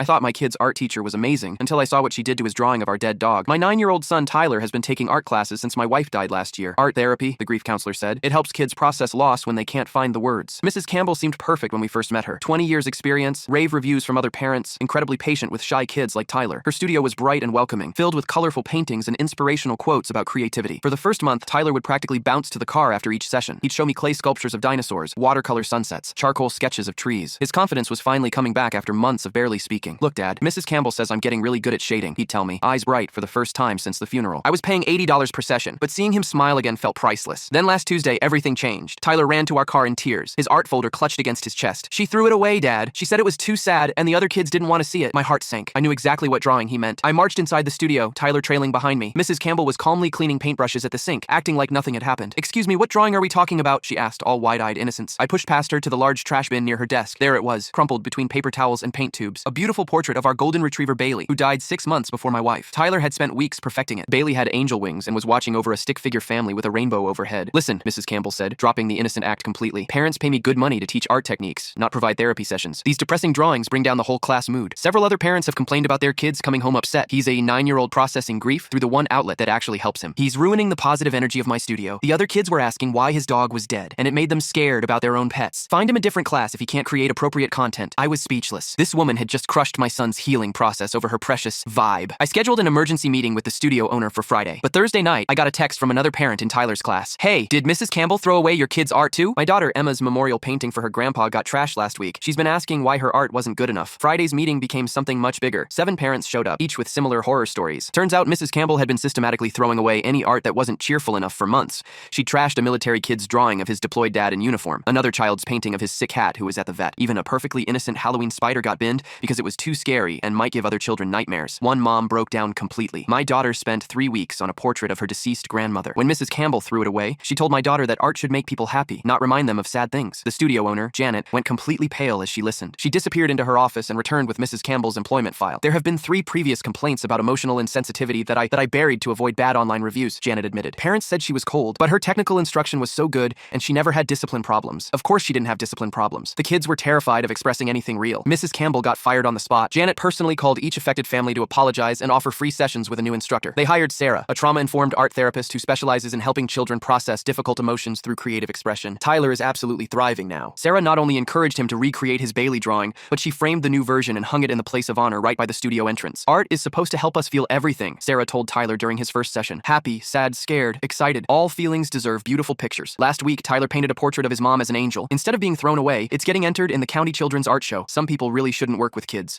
I thought my kid's art teacher was amazing until I saw what she did to his drawing of our dead dog. My 9-year-old son Tyler has been taking art classes since my wife died last year. Art therapy, the grief counselor said. It helps kids process loss when they can't find the words. Mrs. Campbell seemed perfect when we first met her. 20 years experience, rave reviews from other parents, incredibly patient with shy kids like Tyler. Her studio was bright and welcoming, filled with colorful paintings and inspirational quotes about creativity. For the first month, Tyler would practically bounce to the car after each session. He'd show me clay sculptures of dinosaurs, watercolor sunsets, charcoal sketches of trees. His confidence was finally coming back after months of barely speaking. Look, Dad, Mrs. Campbell says I'm getting really good at shading, he'd tell me, eyes bright for the first time since the funeral. I was paying $80 per session, but seeing him smile again felt priceless. Then last Tuesday, everything changed. Tyler ran to our car in tears, his art folder clutched against his chest. She threw it away, Dad. She said it was too sad, and the other kids didn't want to see it. My heart sank. I knew exactly what drawing he meant. I marched inside the studio, Tyler trailing behind me. Mrs. Campbell was calmly cleaning paintbrushes at the sink, acting like nothing had happened. Excuse me, what drawing are we talking about? She asked, all wide-eyed innocence. I pushed past her to the large trash bin near her desk. There it was, crumpled between paper towels and paint tubes. A beautiful portrait of our golden retriever Bailey, who died 6 months before my wife. Tyler had spent weeks perfecting it. Bailey had angel wings and was watching over a stick-figure family with a rainbow overhead. Listen, Mrs. Campbell said, dropping the innocent act completely. Parents pay me good money to teach art techniques, not provide therapy sessions. These depressing drawings bring down the whole class mood. Several other parents have complained about their kids coming home upset. He's a 9-year-old processing grief through the one outlet that actually helps him. He's ruining the positive energy of my studio. The other kids were asking why his dog was dead, and it made them scared about their own pets. Find him a different class if he can't create appropriate content. I was speechless. This woman had just crushed my son's healing process over her precious vibe. I scheduled an emergency meeting with the studio owner for Friday, but Thursday night, I got a text from another parent in Tyler's class. Hey, did Mrs. Campbell throw away your kid's art too? My daughter Emma's memorial painting for her grandpa got trashed last week. She's been asking why her art wasn't good enough. Friday's meeting became something much bigger. 7 parents showed up, each with similar horror stories. Turns out Mrs. Campbell had been systematically throwing away any art that wasn't cheerful enough for months. She trashed a military kid's drawing of his deployed dad in uniform, another child's painting of his sick cat who was at the vet. Even a perfectly innocent Halloween spider got binned because it was too scary and might give other children nightmares. One mom broke down completely. My daughter spent 3 weeks on a portrait of her deceased grandmother. When Mrs. Campbell threw it away, she told my daughter that art should make people happy, not remind them of sad things. The studio owner, Janet, went completely pale as she listened. She disappeared into her office and returned with Mrs. Campbell's employment file. There have been 3 previous complaints about emotional insensitivity that I buried to avoid bad online reviews, Janet admitted. Parents said she was cold, but her technical instruction was so good and she never had discipline problems. Of course she didn't have discipline problems. The kids were terrified of expressing anything real. Mrs. Campbell got fired on the spot. Janet personally called each affected family to apologize and offer free sessions with a new instructor. They hired Sarah, a trauma-informed art therapist who specializes in helping children process difficult emotions through creative expression. Tyler is absolutely thriving now. Sarah not only encouraged him to recreate his Bailey drawing, but she framed the new version and hung it in the place of honor right by the studio entrance. Art is supposed to help us feel everything, Sarah told Tyler during his first session. Happy, sad, scared, excited. All feelings deserve beautiful pictures. Last week, Tyler painted a portrait of his mom as an angel. Instead of being thrown away, it's getting entered in the county children's art show. Some people really shouldn't work with kids.